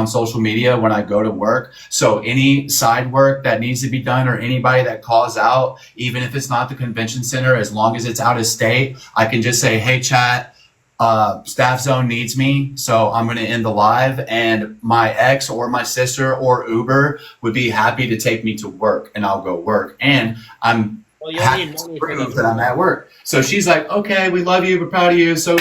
on social media when I go to work. So any side work that needs to be done or anybody that calls out, even if it's not the convention center, as long as it's out of state, I can just say, hey, chat, Staff Zone needs me, so I'm going to end the live, and my ex or my sister or Uber would be happy to take me to work, and I'll go work. And I'm happy to prove that I'm at work. So she's like, okay, we love you, we're proud of you. So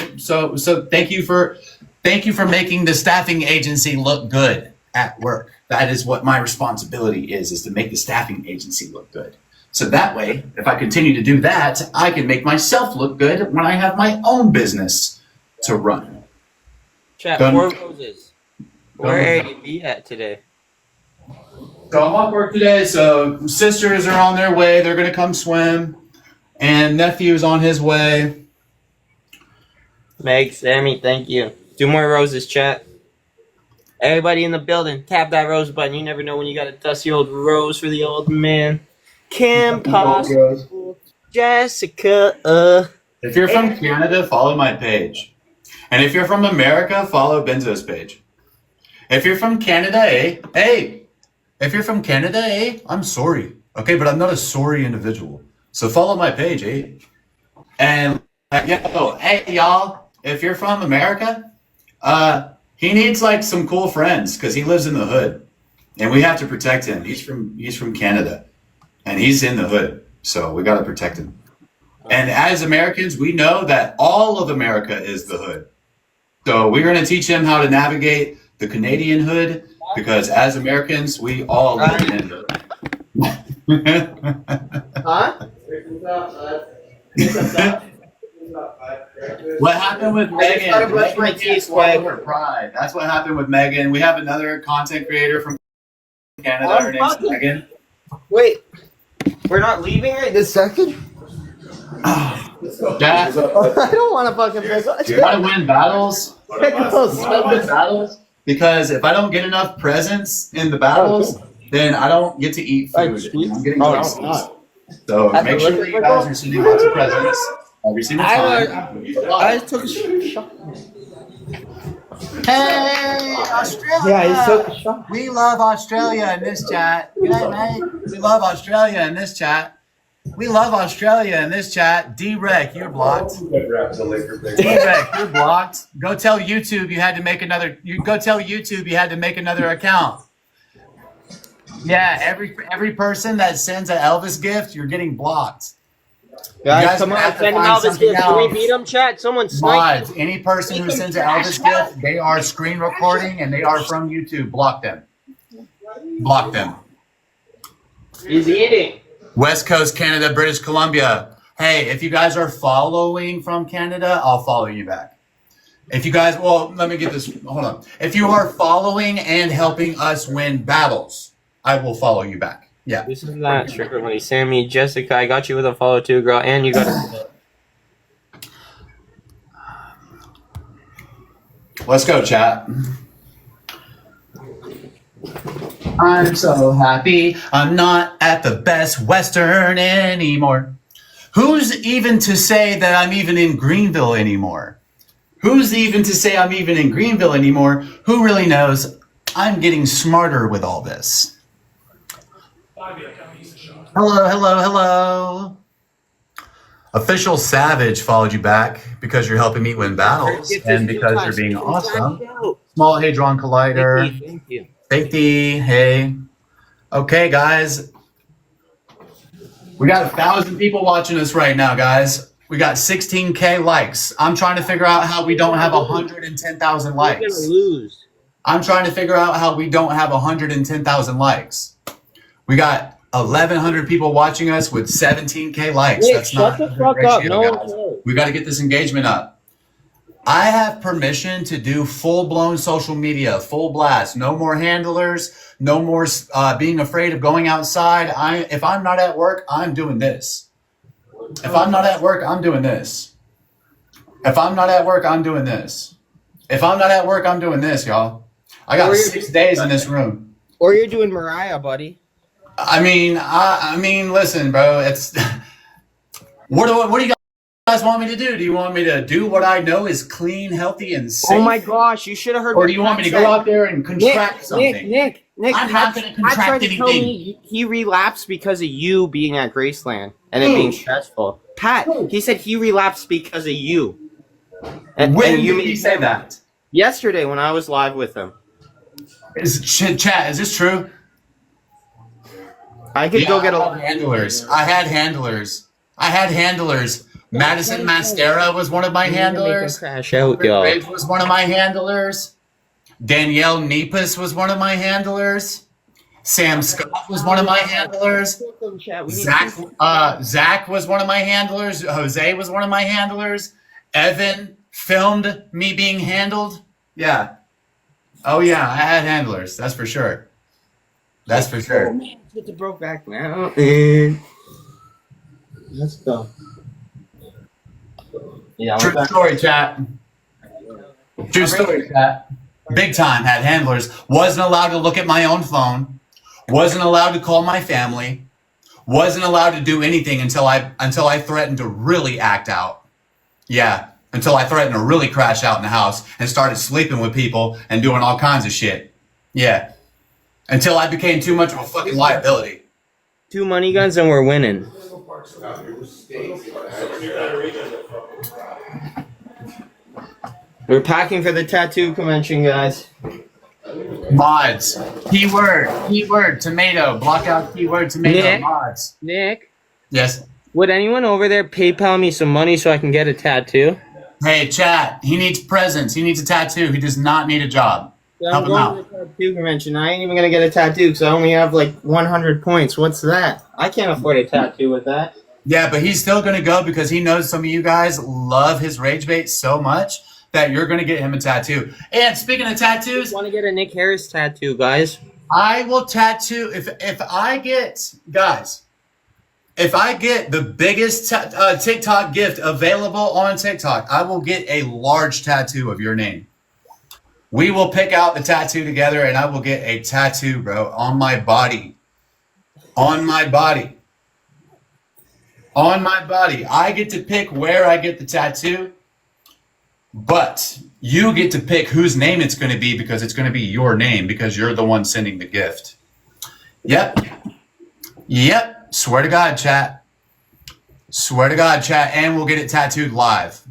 thank you for making the staffing agency look good at work. That is what my responsibility is to make the staffing agency look good. So that way, if I continue to do that, I can make myself look good when I have my own business to run. Chat, 4 roses. Where are you be at today? So I'm off work today, so sisters are on their way. They're going to come swim. And nephew's on his way. Meg, Sammy, thank you. 2 more roses, chat. Everybody in the building, tap that rose button. You never know when you got a dusty old rose for the old man. Kim Possible, Jessica. If you're from Canada, follow my page. And if you're from America, follow Benzo's page. If you're from Canada, hey. If you're from Canada, I'm sorry. Okay, but I'm not a sorry individual. So follow my page, And hey, y'all, if you're from America, he needs like some cool friends because he lives in the hood. And we have to protect him. He's from Canada. And he's in the hood. So we got to protect him. And as Americans, we know that all of America is the hood. So we're going to teach him how to navigate the Canadian hood because as Americans, we all live in the hood. Huh? What happened with Megan? I brush my teeth, her pride. That's what happened with Megan. We have another content creator from Canada. Her name's Megan. Wait, we're not leaving right this second? Dad, I don't want to fucking piss off. you gotta win battles. Because if I don't get enough presents in the battles, then I don't get to eat food. I'm getting so make sure that you guys are sending lots of presents every single time. I just took a shot. Hey, Australia! Yeah, I just took a shot. We love Australia in this chat. G'day, mate. We love Australia in this chat. We love Australia in this chat. D-Rec, you're blocked. D-Rec, you're blocked. Go tell YouTube you had to make another. Account. Yeah, every person that sends an Elvis gift, you're getting blocked. Guys, come on, send an Elvis gift. Can we beat them, chat? Someone snipe. Mods, any person who sends an Elvis gift, they are screen recording and they are from YouTube. Block them. Block them. He's eating. West Coast, Canada, British Columbia. Hey, if you guys are following from Canada, I'll follow you back. If you guys, well, let me get this. Hold on. If you are following and helping us win battles, I will follow you back. Yeah. This is not Stripper Money. Sammy, Jessica, I got you with a follow too, girl. And you got a Let's go, chat. I'm so happy I'm not at the Best Western anymore. Who's even to say that I'm even in Greenville anymore? Who's even to say I'm even in Greenville anymore? Who really knows? I'm getting smarter with all this. Hello. Official Savage followed you back because you're helping me win battles and because you're being awesome. Small Hadron Collider. Thank you. Safety, hey. Okay, guys. We got 1,000 people watching us right now, guys. We got 16K likes. I'm trying to figure out how we don't have 110,000 likes. We're gonna lose. I'm trying to figure out how we don't have 110,000 likes. We got 1,100 people watching us with 17K likes. Wait, that's shut not the fuck up. No one guys. cares. We got to get this engagement up. I have permission to do full-blown social media, full blast. No more handlers. No more being afraid of going outside. If I'm not at work, I'm doing this. If I'm not at work, I'm doing this. If I'm not at work, I'm doing this. If I'm not at work, I'm doing this, y'all. I got 6 days in this room. Or you're doing Mariah, buddy. I mean, listen, bro. It's what do you got guys want me to do? Do you want me to do what I know is clean, healthy, and safe? Oh my gosh, you should have heard. Or do you want me to go out there and contract something? Nick, I'm not going to Pat tried contract to tell anything. me he relapsed because of you being at Graceland and it being stressful. Pat, he said he relapsed because of you. When and did he say that? Yesterday when I was live with him. Chat, is this true? I could go get a handlers. I had handlers. Madison Mastera was one of my handlers. Crash out, y'all. Riggs was one of my handlers. Danielle Nepus was one of my handlers. Sam Scott was one of my handlers. Zach was one of my handlers. Jose was one of my handlers. Evan filmed me being handled. Yeah. Oh yeah, I had handlers. That's for sure. That's for sure. Oh, man, get the Brokeback Mountain. Let's go. Yeah, True story, chat. True story, chat. Big time. Had handlers. Wasn't allowed to look at my own phone. Wasn't allowed to call my family. Wasn't allowed to do anything until I threatened to really act out. Yeah, until I threatened to really crash out in the house and started sleeping with people and doing all kinds of shit. Yeah, until I became too much of a fucking liability. 2 money guns and we're winning. We're packing for the tattoo convention, guys. Mods. Keyword, tomato. Block out keyword, tomato. Nick? Mods. Nick, Yes. would anyone over there PayPal me some money so I can get a tattoo? Hey, chat. He needs presents. He needs a tattoo. He does not need a job. Yeah, Help I'm him going out. to the tattoo convention. I ain't even gonna get a tattoo because I only have like 100 points. What's that? I can't afford a tattoo with that. Yeah, but he's still going to go because he knows some of you guys love his rage bait so much that you're going to get him a tattoo. And speaking of tattoos, I want to get a Nick Harris tattoo, guys. I will tattoo if I get the biggest TikTok gift available on TikTok, I will get a large tattoo of your name. We will pick out the tattoo together and I will get a tattoo, bro, on my body. On my body. On my body. I get to pick where I get the tattoo, but you get to pick whose name it's going to be because it's going to be your name because you're the one sending the gift. Yep. Yep. Swear to God, chat. Swear to God, chat. And we'll get it tattooed live.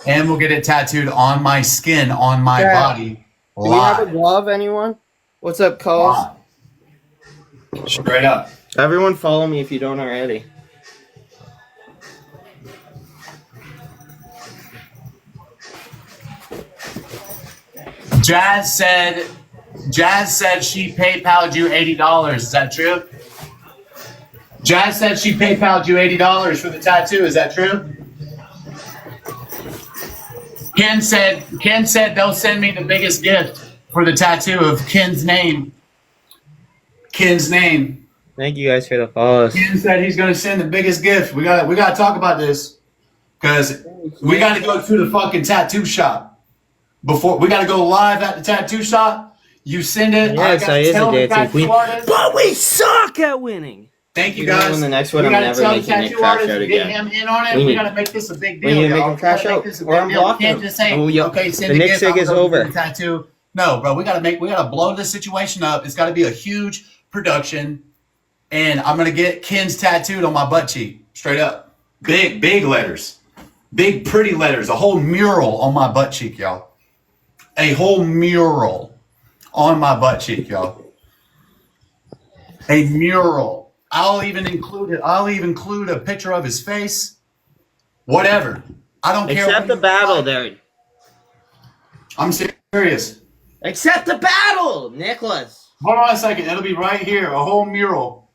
And we'll get it tattooed on my skin, on my body. Do we have a glove, anyone? What's up, Cole? Straight up. Everyone follow me if you don't already. Jazz said she PayPal'd you $80. Is that true? Jazz said she PayPal'd you $80 for the tattoo. Is that true? Ken said they'll send me the biggest gift for the tattoo of Ken's name. Ken's name. Thank you guys for the follows. Ken said he's gonna send the biggest gift. We gotta talk about this. Cause we gotta go to the fucking tattoo shop. Before we gotta go live at the tattoo shop. You send it. Yes, I is a dancing queen. Artist. But we suck at winning. Thank you You know, guys. on the next one, we I'm gotta never tell the making Nick tattoo crash artist out to get again. him in on it. We We need- gotta make this a big We deal. need to make y'all. him crash We gotta out, make this a or big I'm deal. We blocking can't him. just say, Oh, yo, okay, send the a Nick gift. sig I'm is gonna over. get a tattoo. No, bro, we gotta blow this situation up. It's gotta be a huge production, and I'm gonna get Ken's tattooed on my butt cheek, straight up. Big letters, big pretty letters, a whole mural on my butt cheek, y'all. A whole mural on my butt cheek, y'all. A mural. I'll even include a picture of his face. Whatever. I don't care. Accept the battle, dude. I'm serious. Accept the battle, Nicholas. Hold on a second. It'll be right here. A whole mural.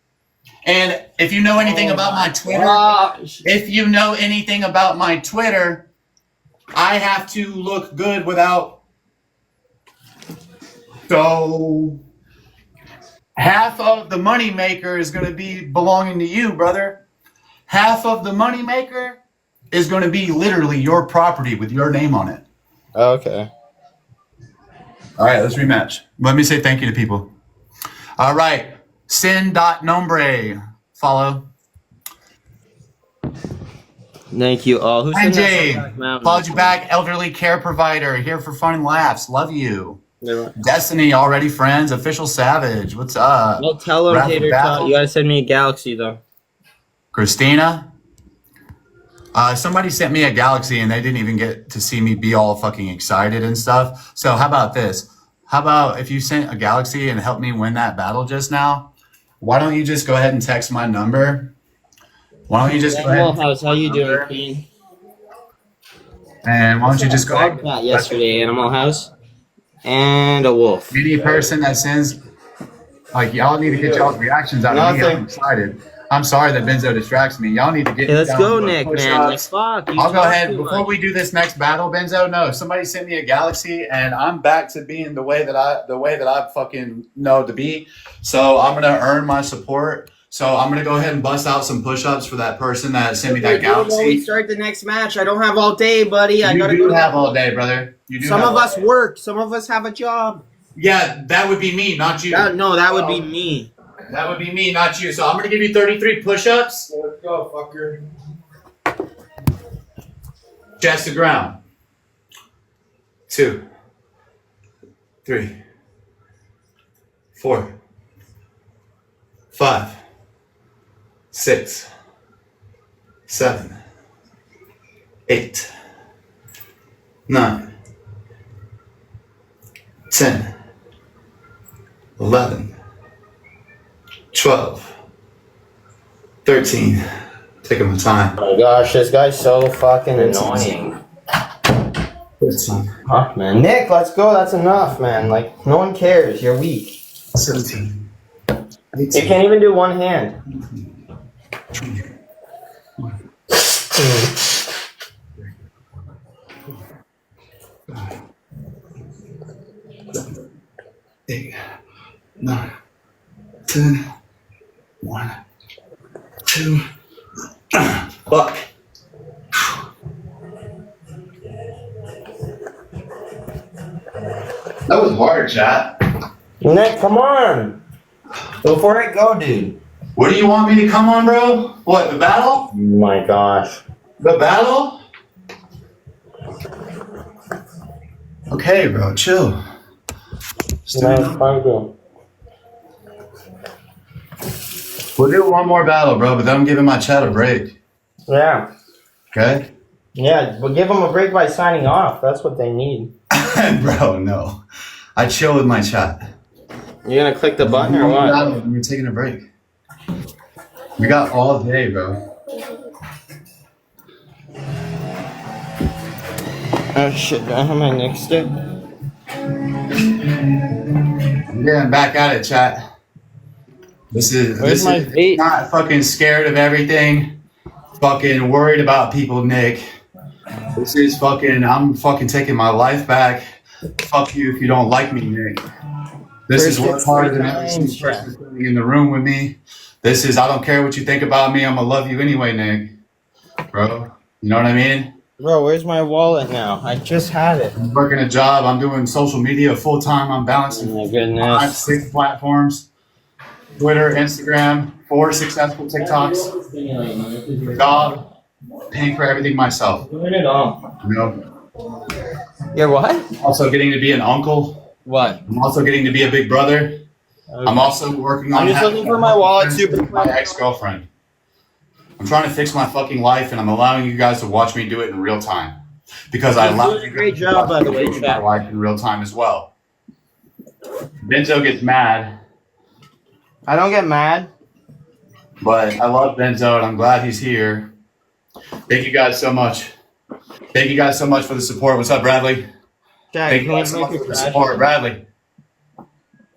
And if you know anything about my Twitter, Gosh. if you know anything about my Twitter, I have to look good without. So half of the money maker is going to be belonging to you, brother. Half of the money maker is going to be literally your property with your name on it. Okay. All right, let's rematch. Let me say thank you to people. All right. Sin.nombre. Follow. Thank you all. Who's And in that Jade, Sunback Mountain? followed you back, elderly care provider, here for fun and laughs. Love you. No. Destiny, already friends. Official Savage, what's up? Well, tell them, Rapid Tater Battle. Tot. You gotta send me a galaxy though. Christina, somebody sent me a galaxy and they didn't even get to see me be all fucking excited and stuff. So how about this? How about if you sent a galaxy and helped me win that battle just now? Why don't you just go ahead and text my number? Why don't you just go ahead Well, and House, how you doing, Queen? and why don't you just go ahead? Cat yesterday, Animal House, and a wolf. Any person that sends, like, y'all need to get y'all's reactions out of me. Nothing. I'm excited. I'm sorry that Benzo distracts me. Y'all need to get. Hey, let's down go, with Nick, push-ups. man. Like, fuck. You I'll go talk ahead too before much. we do this next battle, Benzo. No, somebody sent me a galaxy, and I'm back to being the way that I fucking know to be. So I'm gonna earn my support. So I'm gonna go ahead and bust out some push-ups for that person that sent me that When we galaxy. start the next match, I don't have all day, buddy. I You gotta do go. have all day, brother. You do. Some have of all us day. work. Some of us have a job. Yeah, that would be me, not you. That would be me. That would be me, not you. So I'm gonna give you 33 push-ups. Let's go, fucker. Chest to ground. 2, 3, 4, 5, 6, 7, 8, 9, 10, 11, 12, 13. Taking my time. Oh my gosh, this guy's so fucking annoying. 15, Fuck, man. Nick, let's go. That's enough, man. Like, no one cares. You're weak. 17, You 18, can't even do one hand. 20. 8, 9, 10, 1, 2. Fuck. That was hard, chat. Nick, come on. Before I go, dude. What do you want me to come on, bro? What, the battle? Oh my gosh. The battle? Okay, bro, chill. Just do it. We'll do one more battle, bro, but then I'm giving my chat a break. Yeah. Okay? Yeah, but give them a break by signing off. That's what they need. Bro, no. I chill with my chat. You gonna click the button or what? We're taking a break. We got all day, bro. Oh shit, do I have my Nick stick? I'm getting back at it, chat. Where's my is vape? not fucking scared of everything. Fucking worried about people, Nick. This is fucking, I'm fucking taking my life back. Fuck you if you don't like me, Nick. This is work harder than every single person sitting in the room with me. This is, I don't care what you think about me, I'm gonna love you anyway, Nick. Bro, you know what I mean? Bro, where's my wallet now? I just had it. I'm working a job, I'm doing social media full time, I'm Oh balancing my 5, goodness. 6 platforms. Twitter, Instagram, 4 successful TikToks. Job, paying for everything myself. Doing it all. You know, You're what? also getting to be an uncle. What? I'm also getting to be a big brother. I'm also working on. I'm just looking for my wallet super with my quick. ex-girlfriend. I'm trying to fix my fucking life, and I'm allowing you guys to watch me do it in real time because I You're allow doing a you great guys job, to watch by the me way, do my chat. life in real time as well. Benzo gets mad, I don't get mad. but I love Benzo, and I'm glad he's here. Thank you guys so much. Thank you guys so much for the support. What's up, Bradley? Jack, Thank you can guys so you much make for your the trash? support, Bradley.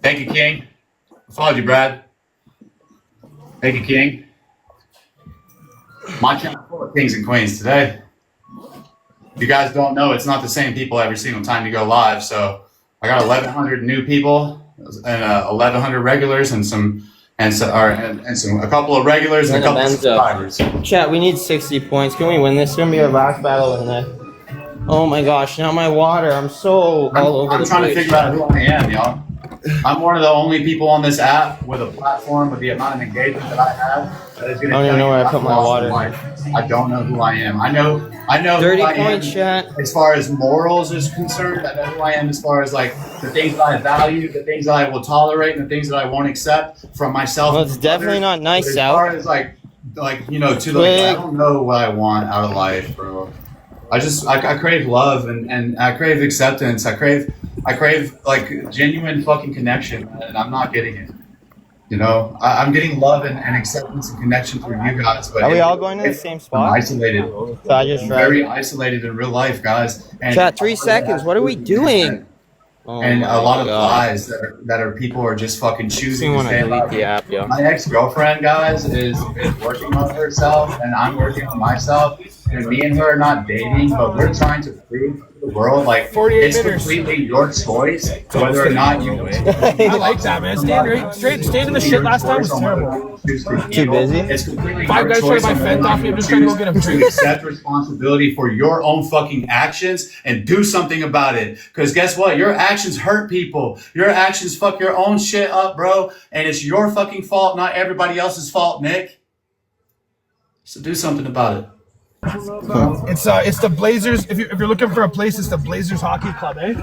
Thank you, King. I followed you, Brad. Thank you, King. My channel full of kings and queens today. If you guys don't know, it's not the same people every single time you go live. So I got 1,100 new people and 1,100 regulars and a couple of regulars and a And a couple of Benzo. subscribers. Chat, we need 60 points. Can we win this? It's gonna be our last battle in there. Oh my gosh, now my water. I'm so all over I'm the trying to place. figure out who I am, y'all. I'm one of the only people on this app with a platform with the amount of engagement that I have. That is gonna I don't even tell know you where I my put my philosophy of water. life. I don't know who I am. I know Dirty who I am point, chat. as far as morals is concerned. I know who I am as far as like the things that I value, the things that I will tolerate, and the things that I won't accept from myself. Well, and it's from definitely others. not nice But as out. far as like you know, to the I don't know what I want out of life, bro. I crave love and I crave acceptance. I crave like genuine fucking connection, and I'm not getting it. You know, I'm getting love and acceptance and connection through you guys. But Are we all going to the same I'm spot? isolated. So I just I'm very isolated in real life, guys. And Chat, 3 seconds. What are we doing? Oh And my a lot of God. lies that are people are just fucking I choosing to want to stay delete alive. the app, yo. My ex-girlfriend, guys, is working on herself, and I'm working on myself. And me and her are not dating, but we're trying to prove to the world, like, 48 it's minutes. completely your choice whether or not you. I like that, man. Staying in the shit last time was terrible. Too busy? It's completely Five your guys choice trying to buy on Fent whether off me. you I'm just trying to go get a choose drink. to accept responsibility for your own fucking actions and do something about it. Because guess what? Your actions hurt people. Your actions fuck your own shit up, bro. And it's your fucking fault, not everybody else's fault, Nick. So do something about it. It's the Blazers. If you're looking for a place, it's the Blazers Hockey Club, eh?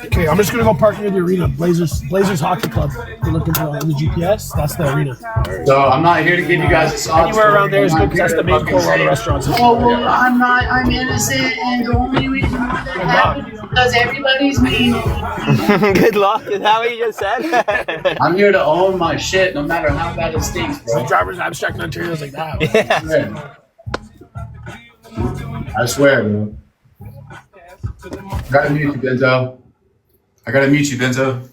Okay, I'm just gonna go park near the arena. Blazers Hockey Club. If you're looking for in the GPS, that's the arena. So I'm not here to give you guys a sob Anywhere story. around there is I'm good not because that's here the to main fucking core of all the say, restaurants. oh, well, I'm innocent, and the only reason why that happened is because everybody's mean. Good luck. Is that what you just said? I'm here to own my shit, no matter how bad it stinks, bro. The drivers abstract Ontario's like that. Yeah. I swear, bro. I gotta mute you, Benzo.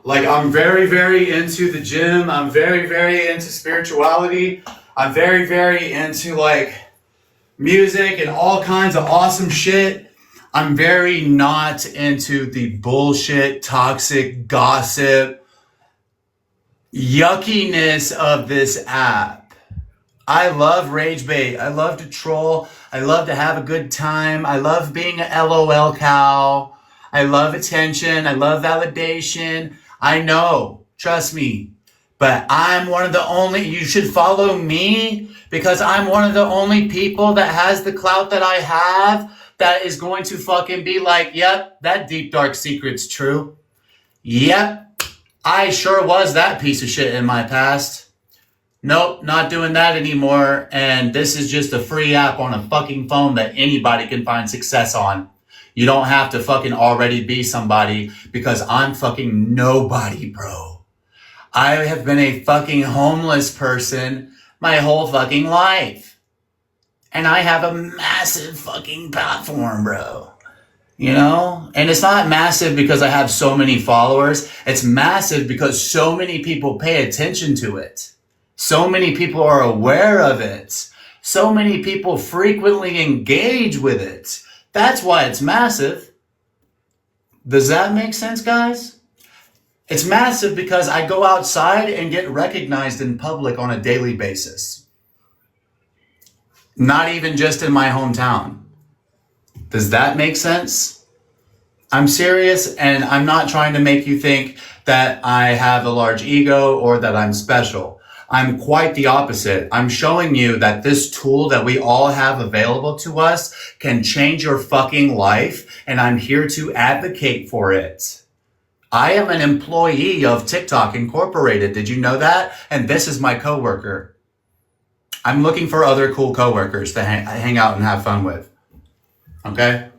Like, I'm very, very into the gym. I'm very, very into spirituality. I'm very, very into, like, music and all kinds of awesome shit. I'm very not into the bullshit, toxic, gossip, yuckiness of this app. I love rage bait. I love to troll. I love to have a good time. I love being a LOL cow. I love attention. I love validation. I know. Trust me. But I'm one of the only, you should follow me because I'm one of the only people that has the clout that I have that is going to fucking be like, yep, that deep dark secret's true. Yep, I sure was that piece of shit in my past. Nope, not doing that anymore. And this is just a free app on a fucking phone that anybody can find success on. You don't have to fucking already be somebody because I'm fucking nobody, bro. I have been a fucking homeless person my whole fucking life. And I have a massive fucking platform, bro. You know? And it's not massive because I have so many followers. It's massive because so many people pay attention to it. So many people are aware of it. So many people frequently engage with it. That's why it's massive. Does that make sense, guys? It's massive because I go outside and get recognized in public on a daily basis. Not even just in my hometown. Does that make sense? I'm serious, and I'm not trying to make you think that I have a large ego or that I'm special. I'm quite the opposite. I'm showing you that this tool that we all have available to us can change your fucking life, and I'm here to advocate for it. I am an employee of TikTok Incorporated. Did you know that? And this is my coworker. I'm looking for other cool coworkers to hang out and have fun with. Okay?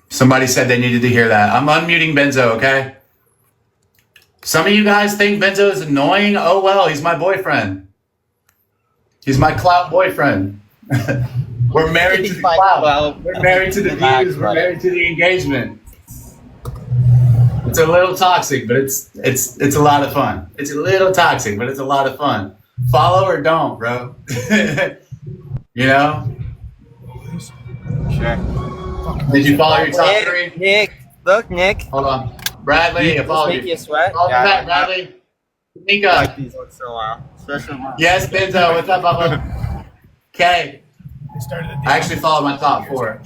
Somebody said they needed to hear that. I'm unmuting Benzo, okay? Some of you guys think Benzo is annoying. Oh, well, he's my boyfriend. He's my clout boyfriend. We're married to the clout. We're married to the views. We're married to the engagement. It's a little toxic, but it's a lot of fun. It's a little toxic, but it's a lot of fun. Follow or don't, bro. You know? Sure. Did you follow your top three? Nick, look, Nick. Hold on. Bradley, I Does followed this make you. you sweat? Follow me back, Bradley. Mika. These once in a while. Yes, Benzo, what's up, Bubba? Okay. They started the I actually followed my top four.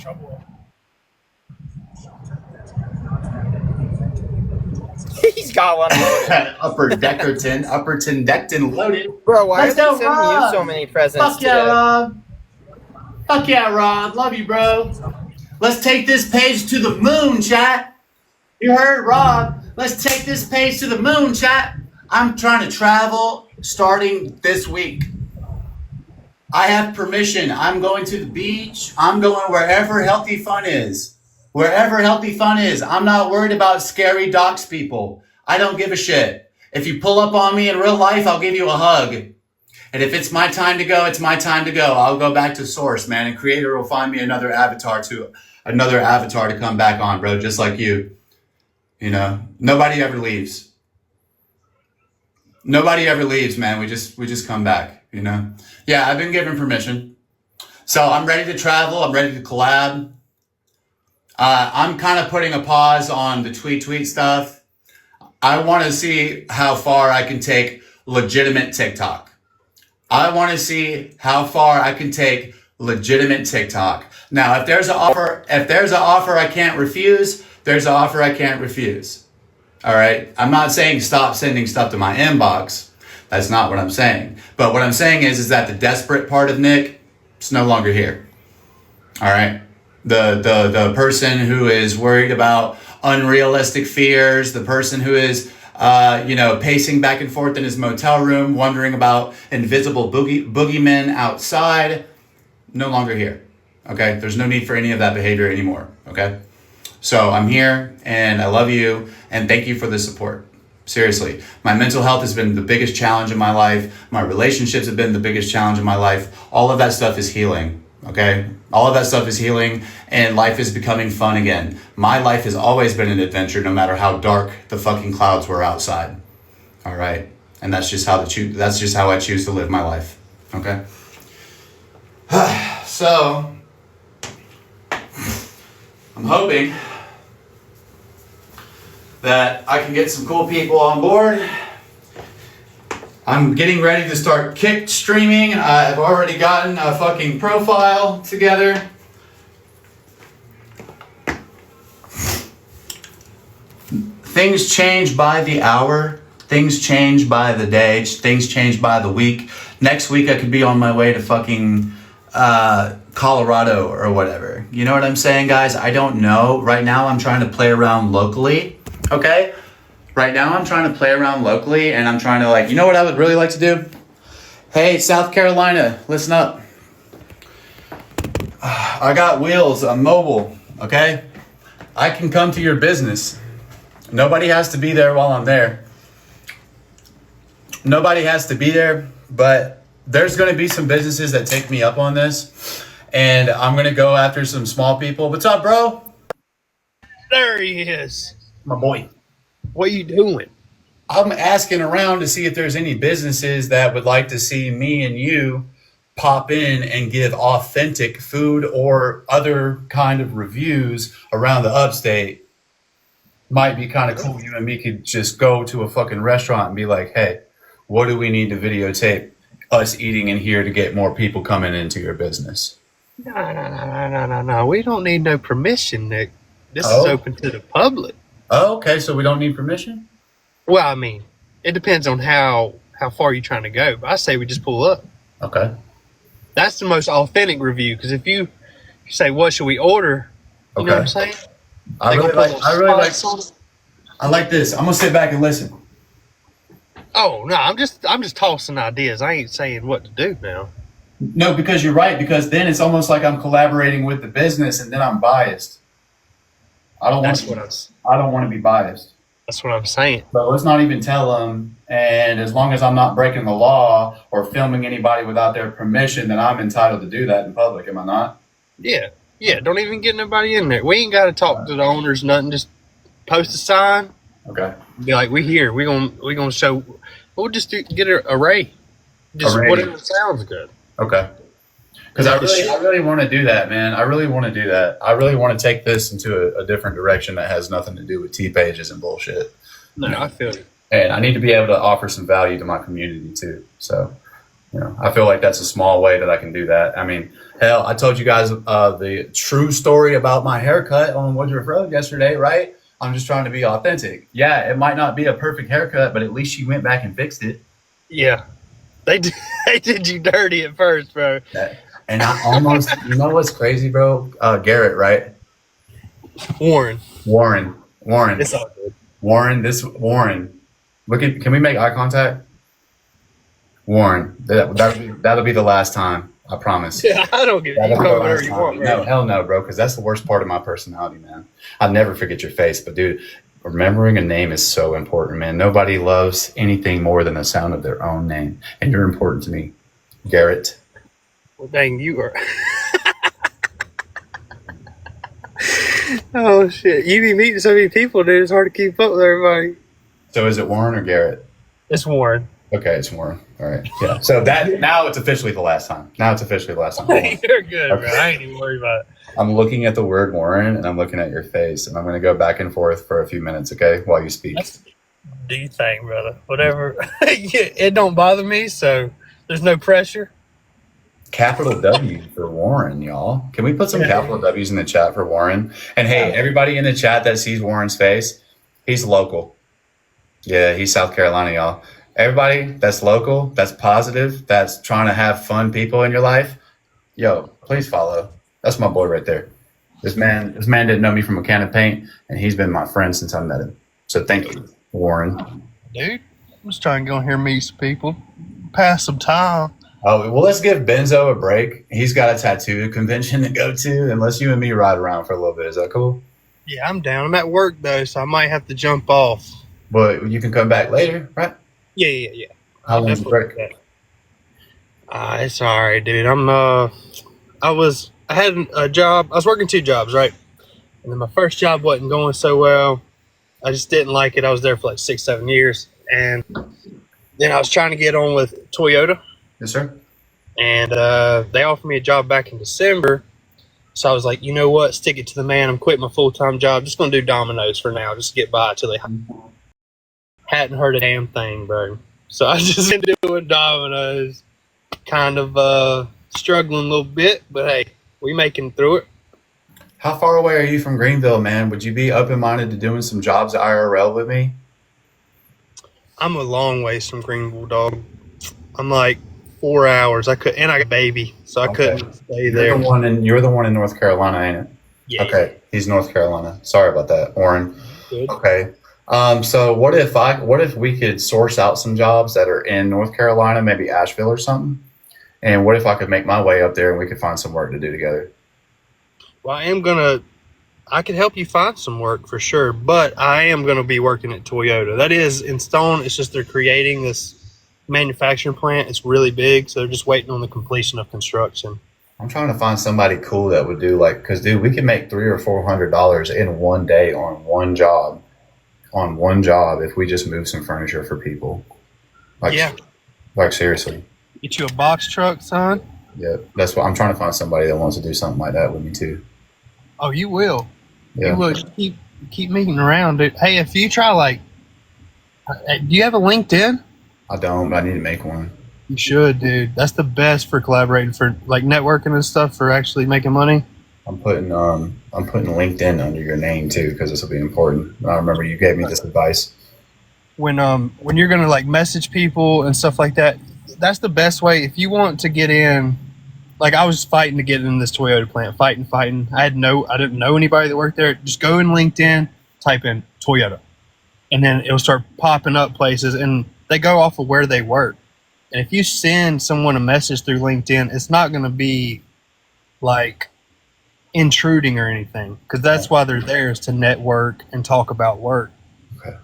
He's got one loaded. Upper Tendectin loaded. Bro, why Let's are they go, sending you Rob. so many presents Fuck yeah, today? Rob. Fuck yeah, Rob. Love you, bro. Let's take this page to the moon, chat. You heard, Rob. Let's take this page to the moon, chat. I'm trying to travel starting this week. I have permission. I'm going to the beach. I'm going wherever healthy fun is. Wherever healthy fun is. I'm not worried about scary docs people. I don't give a shit. If you pull up on me in real life, I'll give you a hug. And if it's my time to go, it's my time to go. I'll go back to source, man. And Creator will find me another avatar to come back on, bro. Just like you. You know, nobody ever leaves. Nobody ever leaves, man. We just come back, you know? Yeah, I've been given permission. So I'm ready to travel. I'm ready to collab. I'm kind of putting a pause on the tweet stuff. I want to see how far I can take legitimate TikTok. I want to see how far I can take legitimate TikTok. Now, if there's an offer I can't refuse, there's an offer I can't refuse. All right. I'm not saying stop sending stuff to my inbox. That's not what I'm saying. But what I'm saying is that the desperate part of Nick, it's no longer here. All right. The person who is worried about unrealistic fears, the person who is, pacing back and forth in his motel room, wondering about invisible boogeymen outside, no longer here. Okay. There's no need for any of that behavior anymore. Okay. So I'm here and I love you and thank you for the support. Seriously, my mental health has been the biggest challenge in my life. My relationships have been the biggest challenge in my life. All of that stuff is healing, okay? All of that stuff is healing and life is becoming fun again. My life has always been an adventure no matter how dark the fucking clouds were outside, all right? And that's just how I choose to live my life, okay? So, I'm hoping that I can get some cool people on board. I'm getting ready to start Kick streaming. I've already gotten a fucking profile together. Things change by the hour. Things change by the day. Things change by the week. Next week I could be on my way to fucking Colorado or whatever. You know what I'm saying, guys? I don't know. Right now I'm trying to play around locally. Okay? Right now I'm trying to play around locally and I'm trying to you know what I would really like to do? Hey, South Carolina, listen up. I got wheels, I'm mobile, okay? I can come to your business. Nobody has to be there while I'm there. Nobody has to be there, but there's going to be some businesses that take me up on this and I'm going to go after some small people. What's up, bro? There he is. My boy. What are you doing? I'm asking around to see if there's any businesses that would like to see me and you pop in and give authentic food or other kind of reviews around the upstate. Might be kind of cool. You and me could just go to a fucking restaurant and be like, hey, what do we need to videotape us eating in here to get more people coming into your business? No. We don't need no permission, Nick. This is open to the public. Oh, okay, so we don't need permission? Well, I mean, it depends on how far you're trying to go. But I say we just pull up. Okay. That's the most authentic review. Because if you say, what should we order? You know what I'm saying? I like this. I'm gonna sit back and listen. Oh no, I'm just tossing ideas. I ain't saying what to do now. No, because you're right. Because then it's almost like I'm collaborating with the business, and then I'm biased. I don't want to be biased. That's what I'm saying. But let's not even tell them. And as long as I'm not breaking the law or filming anybody without their permission, then I'm entitled to do that in public. Am I not? Yeah. Don't even get nobody in there. We ain't got to talk to the owners. Nothing. Just post a sign. Okay. Be like, we here. We gonna show. We'll just get an array. Just whatever sounds good. Okay. Because I really want to do that, man. I really want to do that. I really want to take this into a different direction that has nothing to do with T-pages and bullshit. No, I feel you. and I need to be able to offer some value to my community too. So, I feel like that's a small way that I can do that. I mean, hell, I told you guys the true story about my haircut on Woodruff Road yesterday, right? I'm just trying to be authentic. Yeah, it might not be a perfect haircut, but at least she went back and fixed it. Yeah, they did you dirty at first, bro. And I almost, you know what's crazy, bro? Garrett, right? Warren. It's all good. Warren. Can we make eye contact? Warren, that'll be the last time. I promise. Yeah, I don't give. You That'll can be the call whatever last you time. want, No, bro. hell no, bro, because that's the worst part of my personality, man. I'll never forget your face, but dude, remembering a name is so important, man. Nobody loves anything more than the sound of their own name, and you're important to me, Garrett. Well, dang, you are. Oh shit! You be meeting so many people, dude. It's hard to keep up with everybody. So is it Warren or Garrett? It's Warren. Okay, it's Warren. All right, yeah. So now it's officially the last time. You're good, bro. I ain't even worried about it. I'm looking at the word Warren, and I'm looking at your face, and I'm going to go back and forth for a few minutes, okay, while you speak. Do you think, brother? Whatever. It don't bother me, so there's no pressure. Capital W for Warren, y'all. Can we put some capital W's in the chat for Warren? And hey, everybody in the chat that sees Warren's face, he's local. Yeah, he's South Carolina, y'all. Everybody that's local, that's positive, that's trying to have fun people in your life, yo, please follow. That's my boy right there. This man didn't know me from a can of paint, and he's been my friend since I met him. So thank you, Warren. Dude, I'm just trying to go in here and meet some people, pass some time. Oh, well, let's give Benzo a break. He's got a tattoo convention to go to, and let's you and me ride around for a little bit. Is that cool? Yeah, I'm down. I'm at work, though, so I might have to jump off. But you can come back later, right? Yeah. How long's the break? It's all right, dude. I had a job. I was working 2 jobs, right? And then my first job wasn't going so well. I just didn't like it. I was there for like 6-7 years. And then I was trying to get on with Toyota. Yes, sir. And they offered me a job back in December. So I was like, you know what? Stick it to the man. I'm quitting my full-time job. Just going to do Domino's for now. Just get by till they hadn't heard a damn thing, bro. So I just been doing Domino's. Kind of struggling a little bit. But hey, we making through it. How far away are you from Greenville, man? Would you be open-minded to doing some jobs IRL with me? I'm a long ways from Greenville, dog. I'm like 4 hours. I got a baby, so I couldn't stay there. You're the one in North Carolina, ain't it? Yeah. Okay, he's North Carolina. Sorry about that, Warren. Good. Okay. So what if we could source out some jobs that are in North Carolina, maybe Asheville or something? And what if I could make my way up there and we could find some work to do together? Well, I could help you find some work for sure, but I am gonna be working at Toyota. That is in stone. It's just they're creating this manufacturing plant. It's really big, so they're just waiting on the completion of construction. I'm trying to find somebody cool that would do because dude, we can make $300 or $400 in one day on one job if we just move some furniture for people. Like seriously. Get you a box truck, son. Yeah, that's what I'm trying to find somebody that wants to do something like that with me too. Oh, you will. Yeah. You will. Just keep meeting around, dude. Hey, if you try do you have a LinkedIn? I don't, but I need to make one. You should, dude. That's the best for collaborating, for like networking and stuff, for actually making money. I'm putting LinkedIn under your name too because this will be important. I remember you gave me this advice. When you're gonna like message people and stuff like that, that's the best way. If you want to get in, like I was fighting to get in this Toyota plant, fighting. I didn't know anybody that worked there. Just go in LinkedIn, type in Toyota, and then it'll start popping up places, and they go off of where they work. And if you send someone a message through LinkedIn, it's not going to be like intruding or anything, because that's why they're there, is to network and talk about work. Okay.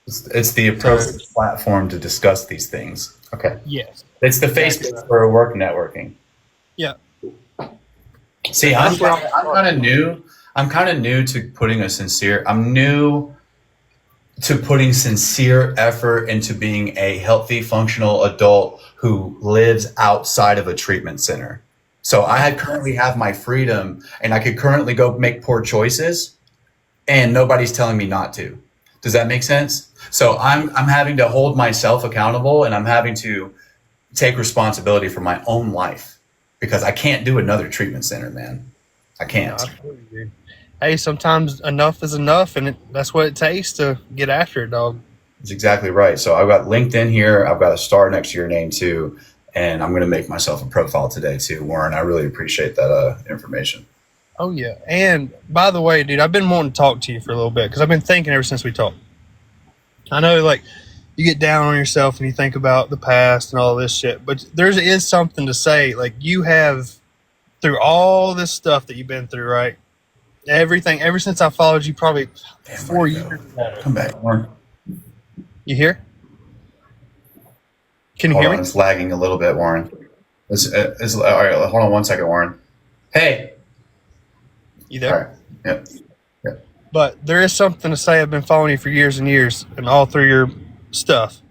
It's the appropriate platform to discuss these things. Okay. Yes. It's the Facebook for work networking. Yeah. See, I'm kind of new. I'm kind of new to putting sincere effort into being a healthy, functional adult who lives outside of a treatment center. So I currently have my freedom, and I could currently go make poor choices, and nobody's telling me not to. Does that make sense? So I'm having to hold myself accountable, and I'm having to take responsibility for my own life because I can't do another treatment center, man. I can't. Hey, sometimes enough is enough, and that's what it takes to get after it, dog. That's exactly right. So I've got LinkedIn here. I've got a star next to your name too, and I'm going to make myself a profile today too, Warren. I really appreciate that information. Oh yeah, and by the way, dude, I've been wanting to talk to you for a little bit because I've been thinking ever since we talked. I know, like, you get down on yourself and you think about the past and all this shit, but there is something to say. Like, you have, through all this stuff that you've been through, right? Everything, ever since I followed you, probably 4 years. Come back, Warren. You hear? Can you Hold hear on, me? it's lagging a little bit, Warren. All right, hold on 1 second, Warren. Hey. You All there? right. Yep. But there is something to say. I've been following you for years and years, and all through your stuff,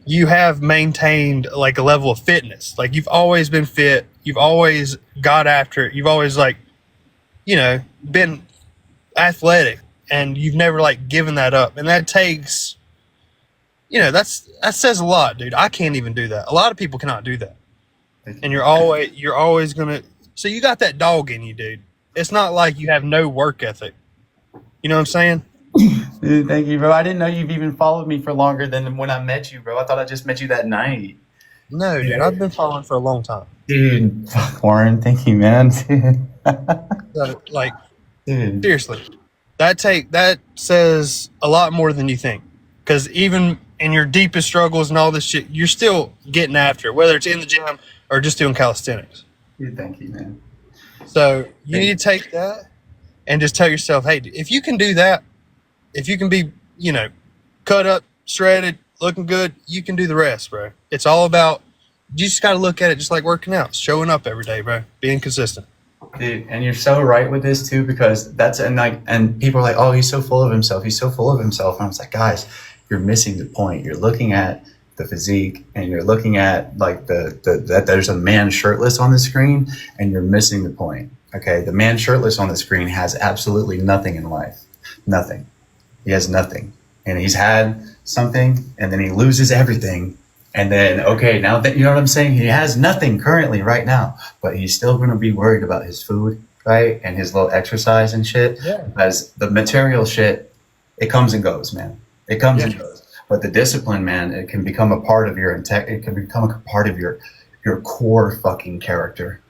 you have maintained like a level of fitness. Like, you've always been fit. You've always got after it. You've always, like, you know, been athletic, and you've never like given that up. And that takes, you know, that says a lot, dude. I can't even do that. A lot of people cannot do that. And you're always gonna. So you got that dog in you, dude. It's not like you have no work ethic. You know what I'm saying? Dude, thank you, bro. I didn't know you've even followed me for longer than when I met you, bro. I thought I just met you that night. No, dude. I've been following for a long time. Dude, fuck, Warren. Thank you, man. So, like, Dude. seriously, that says a lot more than you think. Because even in your deepest struggles and all this shit, you're still getting after it, whether it's in the gym or just doing calisthenics. Dude, thank you, man. So you need to take that and just tell yourself, hey, if you can do that, if you can be, you know, cut up, shredded, looking good, you can do the rest, bro. It's all about, you just got to look at it just like working out, showing up every day, bro, being consistent. Dude, and you're so right with this too, because and people are like, oh, he's so full of himself. He's so full of himself. And I was like, guys, you're missing the point. You're looking at the physique, and you're looking at like that there's a man shirtless on the screen, and you're missing the point. Okay, the man shirtless on the screen has absolutely nothing in life. Nothing. He has nothing, and he's had something, and then he loses everything, and then okay, now that you know what I'm saying, he has nothing currently right now, but he's still going to be worried about his food, right, and his little exercise and shit. Yeah. Because the material shit, it comes and goes, man. It comes and goes. But the discipline, man, it can become a part of your it can become a part of your core fucking character.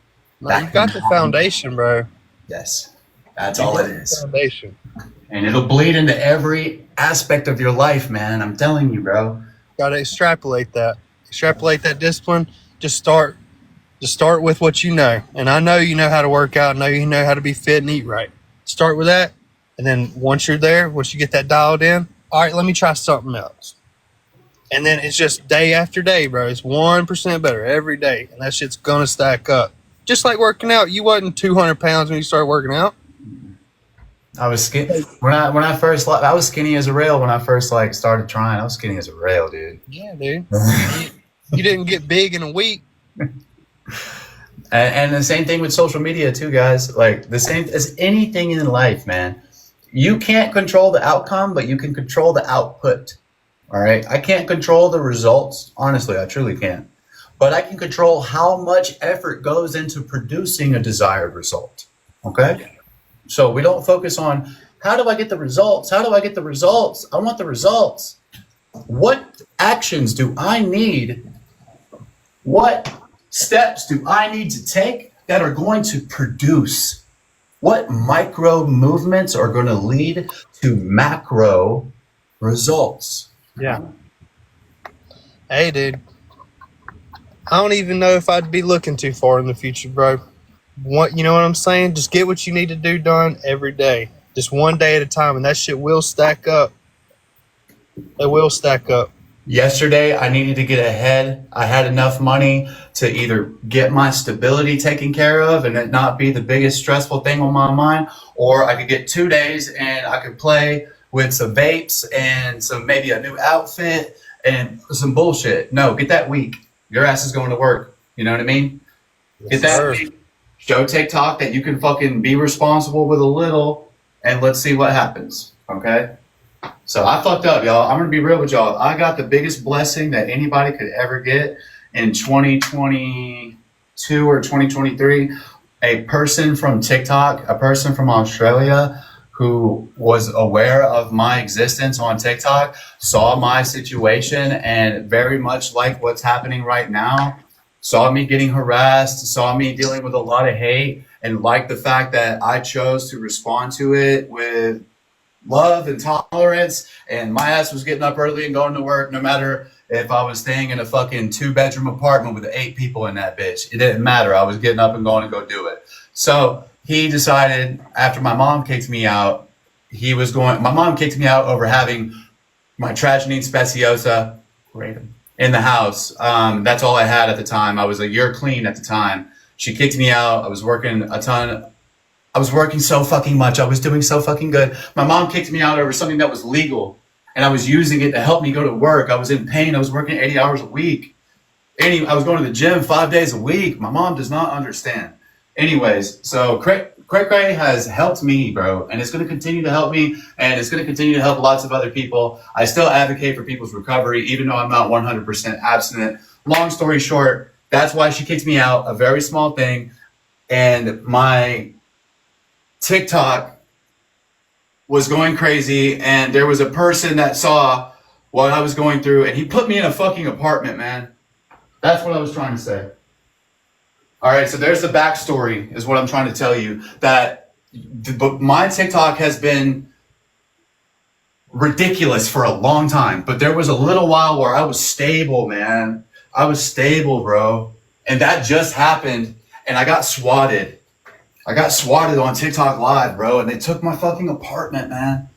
No, you've got the foundation, bro. Yes. That's all it is. Foundation. And it'll bleed into every aspect of your life, man. I'm telling you, bro. Got to extrapolate that. Extrapolate that discipline. Just start with what you know. And I know you know how to work out. I know you know how to be fit and eat right. Start with that. And then once you're there, once you get that dialed in, all right, let me try something else. And then it's just day after day, bro. It's 1% better every day. And that shit's going to stack up. Just like working out. You wasn't 200 pounds when you started working out. I was skinny when I first I was skinny as a rail when I first like started trying. I was skinny as a rail, dude. Yeah, dude. You didn't get big in a week. And the same thing with social media too, guys. Like the same as anything in life, man. You can't control the outcome, but you can control the output. All right. I can't control the results. Honestly, I truly can't. But I can control how much effort goes into producing a desired result. Okay. So we don't focus on how do I get the results? How do I get the results? I want the results. What actions do I need? What steps do I need to take that are going to produce? What micro movements are going to lead to macro results? Yeah. Hey, dude. I don't even know if I'd be looking too far in the future, bro. You know what I'm saying? Just get what you need to do done every day. Just one day at a time, and that shit will stack up. It will stack up. Yesterday, I needed to get ahead. I had enough money to either get my stability taken care of and it not be the biggest stressful thing on my mind, or I could get 2 days and I could play with some vapes and maybe a new outfit and some bullshit. No, get that week. Your ass is going to work. You know what I mean? Get that week. Show TikTok that you can fucking be responsible with a little, and let's see what happens. Okay? So I fucked up, y'all. I'm gonna be real with y'all. I got the biggest blessing that anybody could ever get in 2022 or 2023. A person from TikTok, a person from Australia who was aware of my existence on TikTok, saw my situation, and very much like what's happening right now, saw me getting harassed, saw me dealing with a lot of hate, and liked the fact that I chose to respond to it with love and tolerance. And my ass was getting up early and going to work, no matter if I was staying in a fucking 2-bedroom apartment with 8 people in that bitch. It didn't matter. I was getting up and going to go do it. So he decided after my mom kicked me out, my mom kicked me out over having my Tragédie Speciosa in the house. That's all I had at the time. I was a year clean at the time. She kicked me out. I was working a ton. I was working so fucking much. I was doing so fucking good. My mom kicked me out over something that was legal, and I was using it to help me go to work. I was in pain. I was working 80 hours a week. I was going to the gym 5 days a week. My mom does not understand. Anyways, so Cray has helped me, bro, and it's going to continue to help me, and it's going to continue to help lots of other people. I still advocate for people's recovery, even though I'm not 100% abstinent. Long story short, that's why she kicked me out, a very small thing, and my TikTok was going crazy, and there was a person that saw what I was going through, and he put me in a fucking apartment, man. That's what I was trying to say. All right, so there's the backstory, is what I'm trying to tell you. That my TikTok has been ridiculous for a long time, but there was a little while where I was stable, man. I was stable, bro. And that just happened, and I got swatted. I got swatted on TikTok Live, bro, and they took my fucking apartment, man.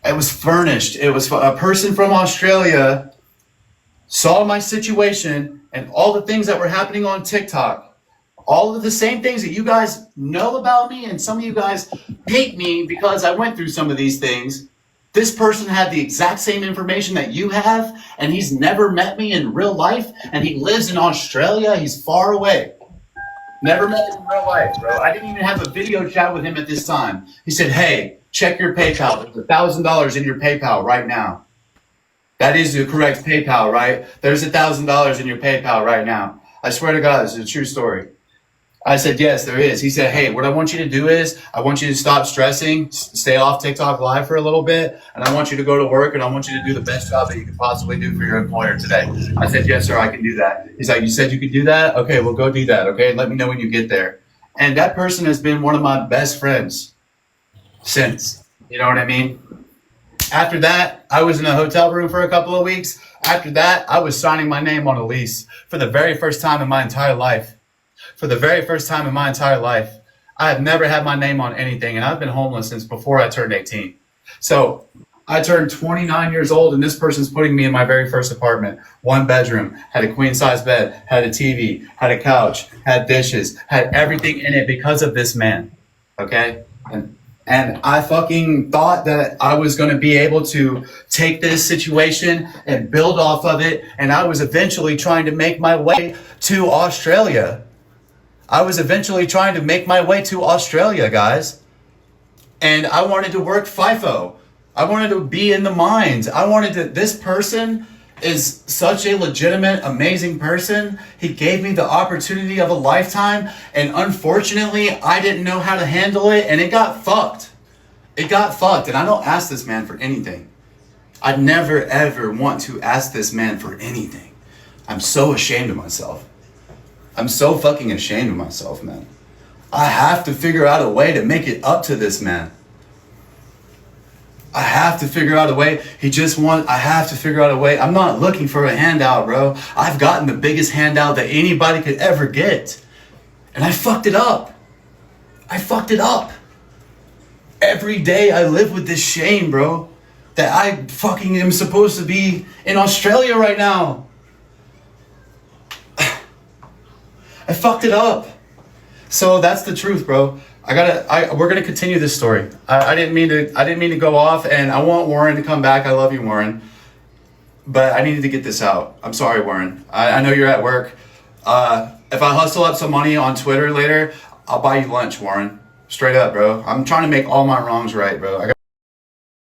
It was furnished. It was a person from Australia saw my situation and all the things that were happening on TikTok. All of the same things that you guys know about me, and some of you guys hate me because I went through some of these things. This person had the exact same information that you have, and he's never met me in real life, and he lives in Australia. He's far away. Never met him in real life, bro. I didn't even have a video chat with him at this time. He said, hey, check your PayPal. There's $1,000 in your PayPal right now. That is the correct PayPal, right? There's $1,000 in your PayPal right now. I swear to God, this is a true story. I said, yes, there is. He said, hey, what I want you to do is I want you to stop stressing, stay off TikTok Live for a little bit, and I want you to go to work, and I want you to do the best job that you can possibly do for your employer today. I said, yes, sir, I can do that. He's like, you said you could do that? Okay, well, go do that, okay? Let me know when you get there. And that person has been one of my best friends since. You know what I mean? After that, I was in a hotel room for a couple of weeks. After that, I was signing my name on a lease for the very first time in my entire life. For the very first time in my entire life. I have never had my name on anything, and I've been homeless since before I turned 18. So I turned 29 years old, and this person's putting me in my very first apartment. 1 bedroom, had a queen size bed, had a TV, had a couch, had dishes, had everything in it because of this man. Okay? And I fucking thought that I was going to be able to take this situation and build off of it, and I was eventually trying to make my way to Australia. I was eventually trying to make my way to Australia, guys. And I wanted to work FIFO. I wanted to be in the mines. This person is such a legitimate, amazing person. He gave me the opportunity of a lifetime. And unfortunately, I didn't know how to handle it. And it got fucked. It got fucked. And I don't ask this man for anything. I'd never, ever want to ask this man for anything. I'm so ashamed of myself. I'm so fucking ashamed of myself, man. I have to figure out a way to make it up to this man. I have to figure out a way. I have to figure out a way. I'm not looking for a handout, bro. I've gotten the biggest handout that anybody could ever get. And I fucked it up. I fucked it up. Every day I live with this shame, bro. That I fucking am supposed to be in Australia right now. I fucked it up. So that's the truth, bro. We're gonna continue this story. I didn't mean to go off, and I want Warren to come back. I love you, Warren. But I needed to get this out. I'm sorry, Warren. I know you're at work. If I hustle up some money on Twitter later, I'll buy you lunch, Warren. Straight up, bro. I'm trying to make all my wrongs right, bro.